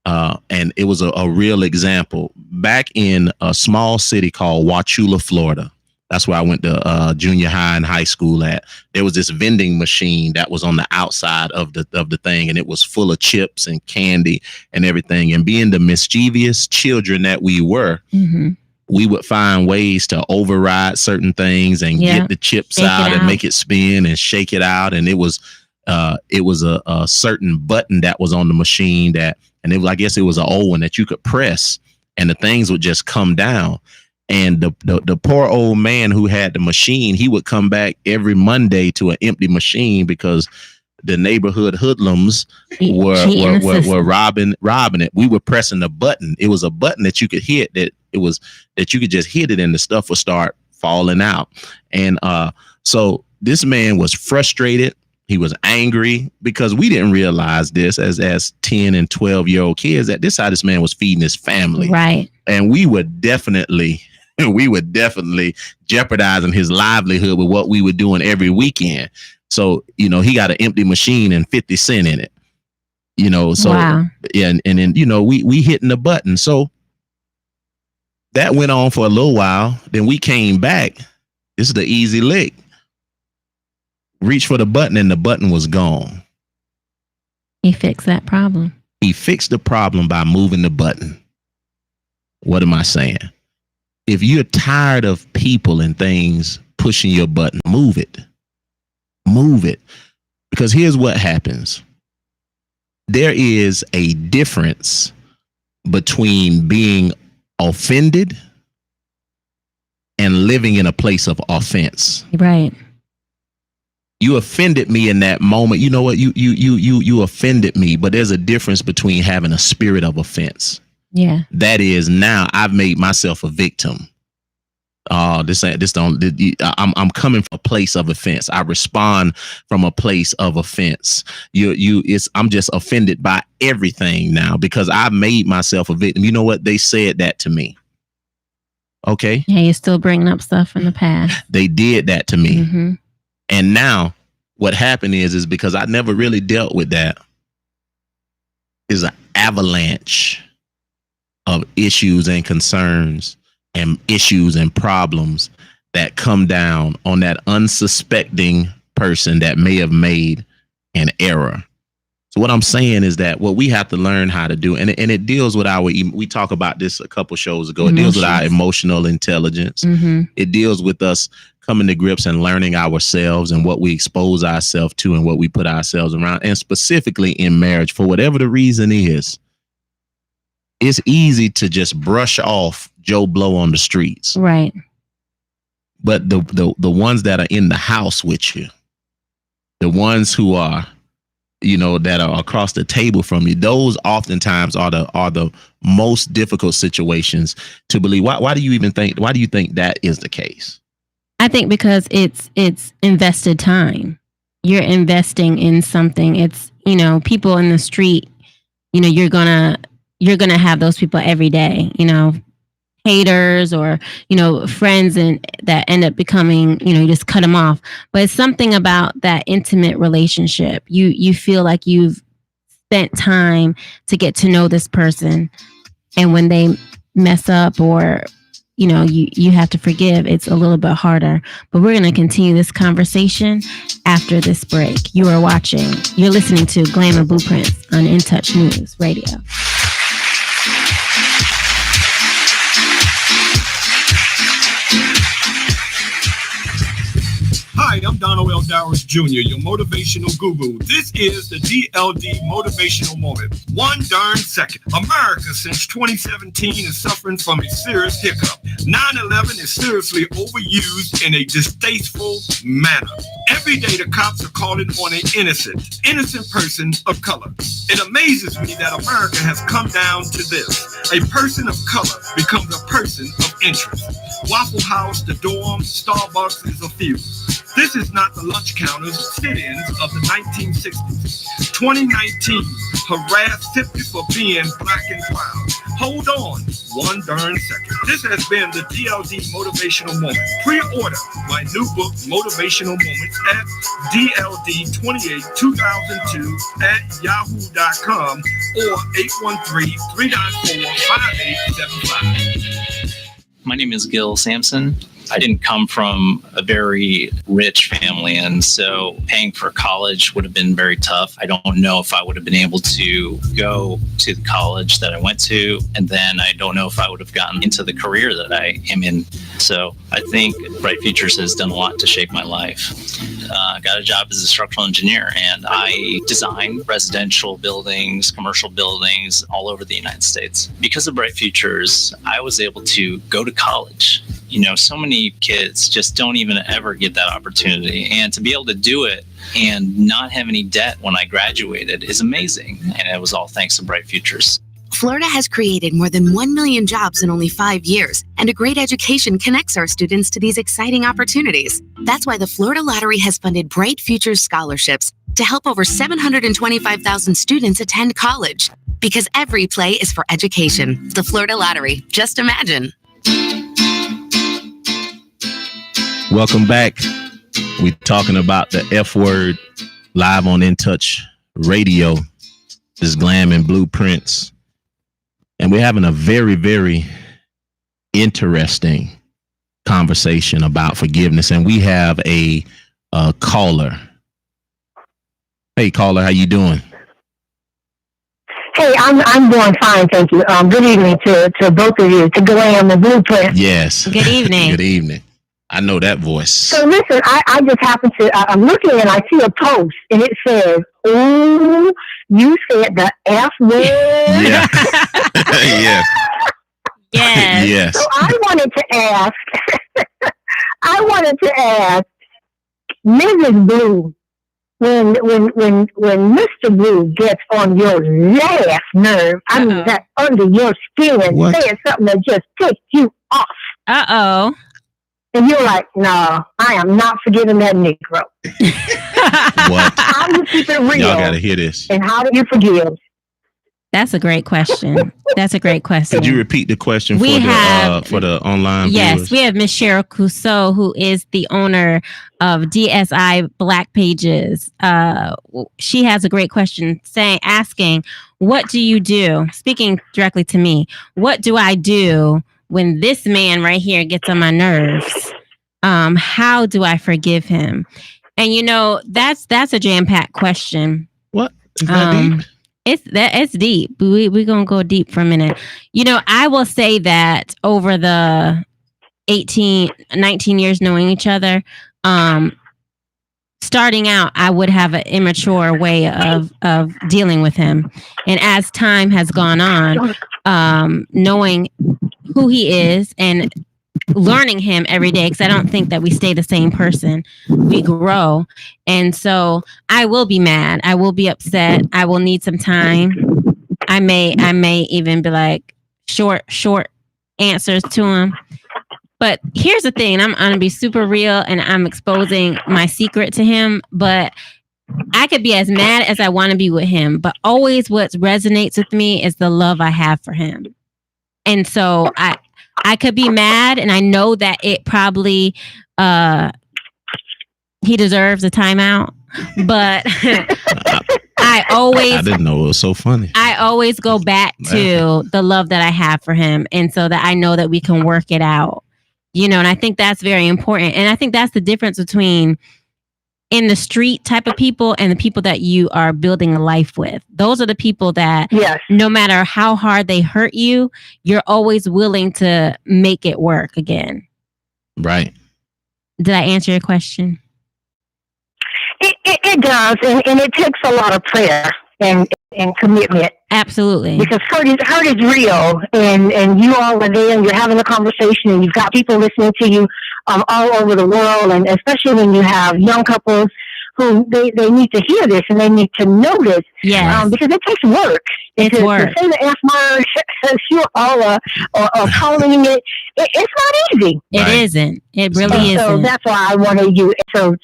And it was a real example. Back in a small city called Wauchula, Florida. That's where I went to junior high and high school at. There was this vending machine that was on the outside of the thing, and it was full of chips and candy and everything. And being the mischievous children that we were, we would find ways to override certain things and get the chips out and make it spin and shake it out. And it was a certain button that was on the machine I guess it was an old one that you could press, and the things would just come down. And the poor old man who had the machine, he would come back every Monday to an empty machine because the neighborhood hoodlums Cheating were the system. robbing it. We were pressing the button. It was a button that you could hit that you could just hit it and the stuff would start falling out. And so this man was frustrated. He was angry because we didn't realize this as 10 and 12-year-old kids that this how this man was feeding his family. Right. And we were definitely jeopardizing his livelihood with what we were doing every weekend. So, he got an empty machine and 50 cents in it. So wow. Yeah, and then we hitting the button. So that went on for a little while. Then we came back. This is the easy lick. Reach for the button and the button was gone. He fixed that problem. He fixed the problem by moving the button. What am I saying? If you're tired of people and things pushing your button, move it. Move it. Because here's what happens. There is a difference between being offended and living in a place of offense. Right. You offended me in that moment. You know what? You offended me, but there's a difference between having a spirit of offense. Yeah. That is, now I've made myself a victim. I'm coming from a place of offense. I respond from a place of offense. I'm just offended by everything now because I've made myself a victim. You know what? They said that to me. Okay. Yeah, you're still bringing up stuff from the past. They did that to me. Mm-hmm. And now what happened is because I never really dealt with that, is an avalanche of issues and concerns and issues and problems that come down on that unsuspecting person that may have made an error. So what I'm saying is that what we have to learn how to do, and it deals with we talked about this a couple shows ago. It deals with our emotional intelligence. Mm-hmm. It deals with us coming to grips and learning ourselves and what we expose ourselves to and what we put ourselves around. And specifically in marriage, for whatever the reason is, it's easy to just brush off Joe Blow on the streets. Right. But the ones that are in the house with you, the ones who are, that are across the table from you, those oftentimes are the most difficult situations to believe. Why do you think that is the case? I think because it's invested time. You're investing in something. It's, people in the street, you're gonna have those people every day, haters or, friends and that end up becoming, you just cut them off. But it's something about that intimate relationship. You feel like you've spent time to get to know this person. And when they mess up or, you have to forgive, it's a little bit harder. But we're going to continue this conversation after this break. You're listening to Glam Blueprints on In Touch News Radio. Hi, I'm Donald L. Dowers Jr., your motivational guru. This is the DLD Motivational Moment. One darn second. America, since 2017, is suffering from a serious hiccup. 9/11 is seriously overused in a distasteful manner. Every day, the cops are calling on an innocent person of color. It amazes me that America has come down to this. A person of color becomes a person of interest. Waffle House, the dorm, Starbucks is a few. This is not the lunch counters, sit-ins of the 1960s. 2019, harassed simply for being black and proud. Hold on one darn second. This has been the DLD Motivational Moment. Pre-order my new book, Motivational Moments, at DLD282002 at yahoo.com or 813-394-5875. My name is Gil Sampson. I didn't come from a very rich family, and so paying for college would have been very tough. I don't know if I would have been able to go to the college that I went to, and then I don't know if I would have gotten into the career that I am in. So I think Bright Futures has done a lot to shape my life. I got a job as a structural engineer, and I design residential buildings, commercial buildings all over the United States. Because of Bright Futures, I was able to go to college, so many kids just don't even ever get that opportunity. And to be able to do it and not have any debt when I graduated is amazing. And it was all thanks to Bright Futures. Florida has created more than 1 million jobs in only 5 years, and a great education connects our students to these exciting opportunities. That's why the Florida Lottery has funded Bright Futures scholarships to help over 725,000 students attend college. Because every play is for education. The Florida Lottery. Just imagine. Welcome back. We're talking about the F word live on In Touch Radio. This is Glam and Blueprints. And we're having a very, very interesting conversation about forgiveness. And we have a caller. Hey, caller, how you doing? Hey, I'm doing fine, thank you. Good evening to both of you, to Glam and Blueprint. Yes. Good evening. Good evening. I know that voice. So listen, I just happened to, I'm looking and I see a post and it says, "Oh, you said the F word." Yeah. Yes. Yes. Yes. So I wanted to ask Mrs. Blue, when Mr. Blue gets on your last nerve, I mean that under your skin and saying something that just takes you off. Uh-oh. And you're like, no, I am not forgiving that Negro. What? How do you keep it real? Y'all gotta hear this. And how do you forgive? That's a great question. That's a great question. Could you repeat the question for the online viewers? Yes, we have Miss Cheryl Cousseau, who is the owner of DSI Black Pages. She has a great question asking, what do you do? Speaking directly to me, what do I do when this man right here gets on my nerves? How do I forgive him? And that's a jam-packed question. What? Is that deep? It's deep. We're gonna go deep for a minute. I will say that over the 19 years knowing each other, starting out, I would have an immature way of dealing with him. And as time has gone on, knowing who he is and learning him every day, because I don't think that we stay the same person. We grow. And so I will be mad. I will be upset. I will need some time. I may even be like short answers to him. But here's the thing, and I'm going to be super real and I'm exposing my secret to him, but I could be as mad as I want to be with him, but always what resonates with me is the love I have for him. And so I could be mad, and I know that it probably he deserves a timeout, but I didn't know it was so funny. I always go back to the love that I have for him, and so that I know that we can work it out, and I think that's very important. And I think that's the difference between in the street type of people and the people that you are building a life with. Those are the people that no matter how hard they hurt you, you're always willing to make it work again. Right. Did I answer your question? It does. And it takes a lot of prayer and commitment. Absolutely. Because hurt is real, and you all are there and you're having a conversation and you've got people listening to you all over the world, and especially when you have young couples who they need to hear this and they need to know this. Yes. Because it takes work. It's work. To say the F word, as you all are calling it's not easy. It isn't. It really isn't. So that's why I wanted you. So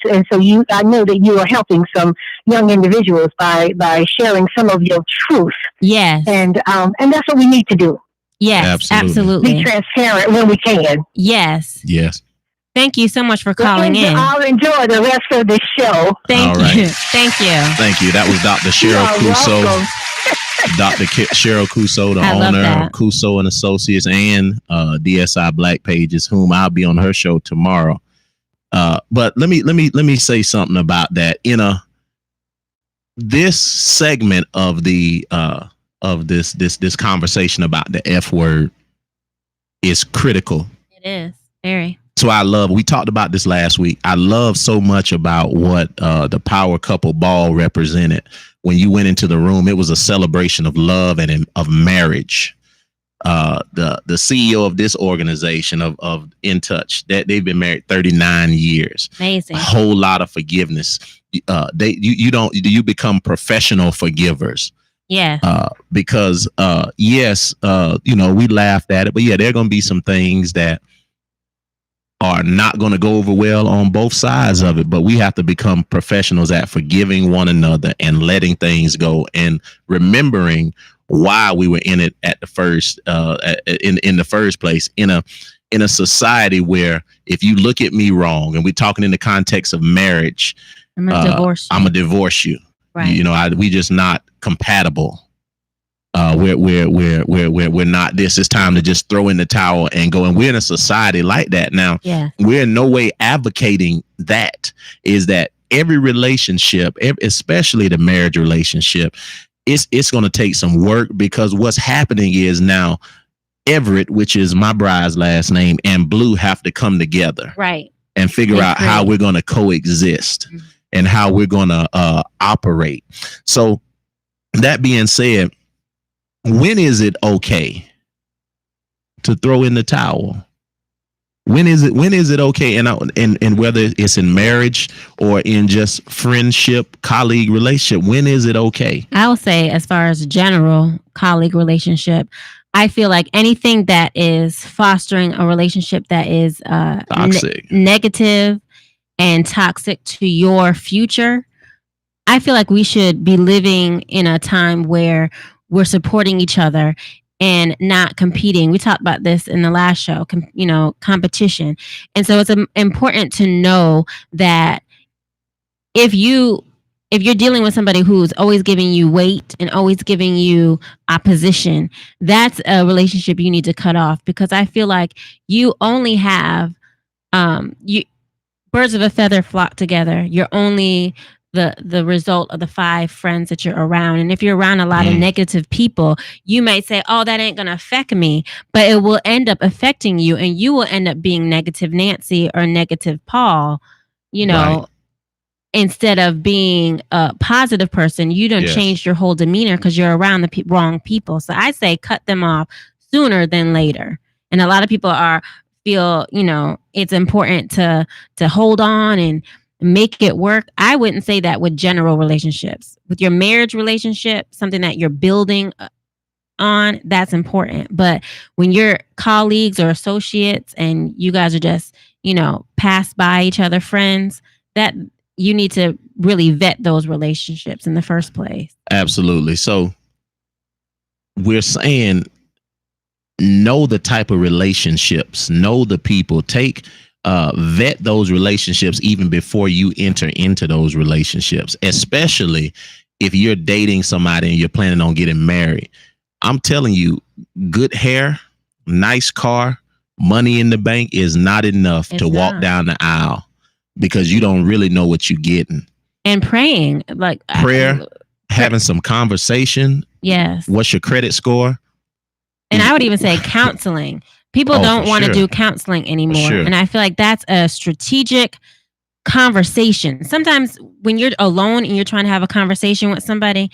I know that you are helping some young individuals by sharing some of your truth. Yes. And that's what we need to do. Yes, absolutely. Be transparent when we can. Yes. Yes. Thank you so much for calling in. I'll enjoy the rest of the show. Thank you. Thank you. Thank you. That was Dr. Cheryl Cousseau. Dr. Cheryl Cousseau, the owner of Cousseau and Associates and DSI Black Pages, whom I'll be on her show tomorrow. But let me say something about that. This segment of the of this conversation about the F word is critical. It is very. So we talked about this last week. I love so much about what the Power Couple Ball represented. When you went into the room, it was a celebration of love and of marriage. the CEO of this organization of In Touch, that they've been married 39 years. Amazing. A whole lot of forgiveness. You become professional forgivers. Yeah. Because yes, we laughed at it, but yeah, there are going to be some things that are not going to go over well on both sides of it, but we have to become professionals at forgiving one another and letting things go and remembering why we were in it at the first in the first place in a society where if you look at me wrong, and we're talking in the context of marriage, I'm gonna divorce you. Right. We just not compatible. We're not. This is time to just throw in the towel and go. And we're in a society like that now. Yeah. We're in no way advocating that. Is that every relationship, especially the marriage relationship, it's going to take some work, because what's happening is now Everett, which is my bride's last name, and Blue have to come together, right, and figure out how we're going to coexist and how we're going to operate. So that being said, when is it okay to throw in the towel? When is it okay? And whether it's in marriage or in just friendship, colleague relationship, when is it okay? I will say, as far as general colleague relationship, I feel like anything that is fostering a relationship that is toxic, negative and toxic to your future, I feel like we should be living in a time where we're supporting each other and not competing. We talked about this in the last show, competition. And so it's important to know that if you're dealing with somebody who's always giving you weight and always giving you opposition, that's a relationship you need to cut off, because I feel like you only have birds of a feather flock together. You're only the result of the 5 friends that you're around. And if you're around a lot of negative people, you might say, oh, that ain't gonna affect me, but it will end up affecting you, and you will end up being negative Nancy or negative Paul, Right. Instead of being a positive person. You done changed your whole demeanor because you're around the wrong people. So I say cut them off sooner than later. And a lot of people feel it's important to hold on and make it work. I wouldn't say that with general relationships. With your marriage relationship, something that you're building on, that's important. But when you're colleagues or associates and you guys are just, pass by each other, friends, that you need to really vet those relationships in the first place. Absolutely. So we're saying, know the type of relationships, know the people, vet those relationships even before you enter into those relationships, especially if you're dating somebody and you're planning on getting married. I'm telling you, good hair, nice car, money in the bank is not enough to walk down the aisle, because you don't really know what you're getting. And praying, like prayer, having some conversation. Yes. What's your credit score? And I would even say counseling. People don't want to do counseling anymore. And I feel like that's a strategic conversation. Sometimes when you're alone and you're trying to have a conversation with somebody,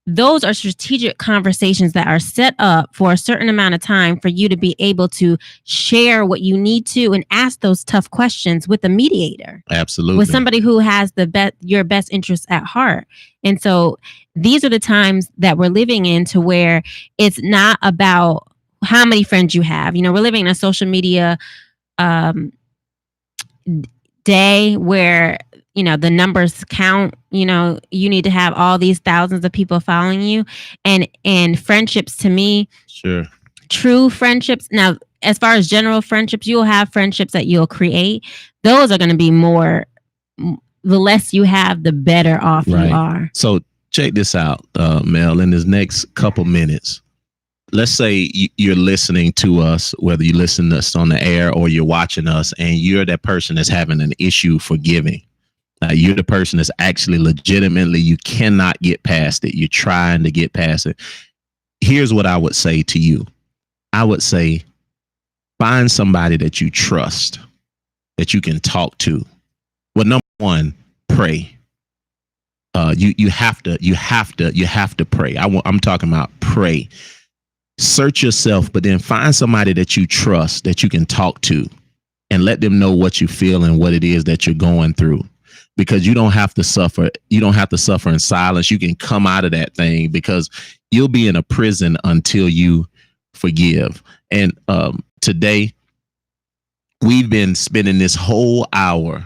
those are strategic conversations that are set up for a certain amount of time for you to be able to share what you need to and ask those tough questions with a mediator. Absolutely. With somebody who has your best interests at heart. And so these are the times that we're living in, to where it's not about how many friends you have. We're living in a social media day where the numbers count. You need to have all these thousands of people following you, and friendships, to me, true friendships. Now, as far as general friendships, you'll have friendships that you'll create. Those are going to be more. The less you have, the better off you are. So check this out, Mel. In this next couple minutes, let's say you're listening to us, whether you listen to us on the air or you're watching us, and you're that person that's having an issue forgiving. You're the person that's actually legitimately, you cannot get past it. You're trying to get past it. Here's what I would say to you. I would say, find somebody that you trust, that you can talk to. Well, number one, pray. You have to pray. I'm talking about pray. search yourself, but then find somebody that you trust, that you can talk to, and let them know what you feel and what it is that you're going through. Because you don't have to suffer. You don't have to suffer in silence. You can come out of that thing, because you'll be in a prison until you forgive. And today, we've been spending this whole hour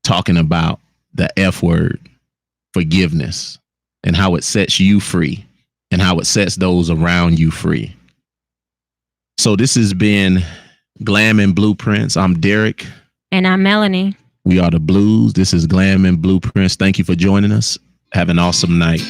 talking about the F word, forgiveness, and how it sets you free and how it sets those around you free. So this has been Glam and Blueprints. I'm Derek. And I'm Melanie. We are the Blues. This is Glam and Blueprints. Thank you for joining us. Have an awesome night.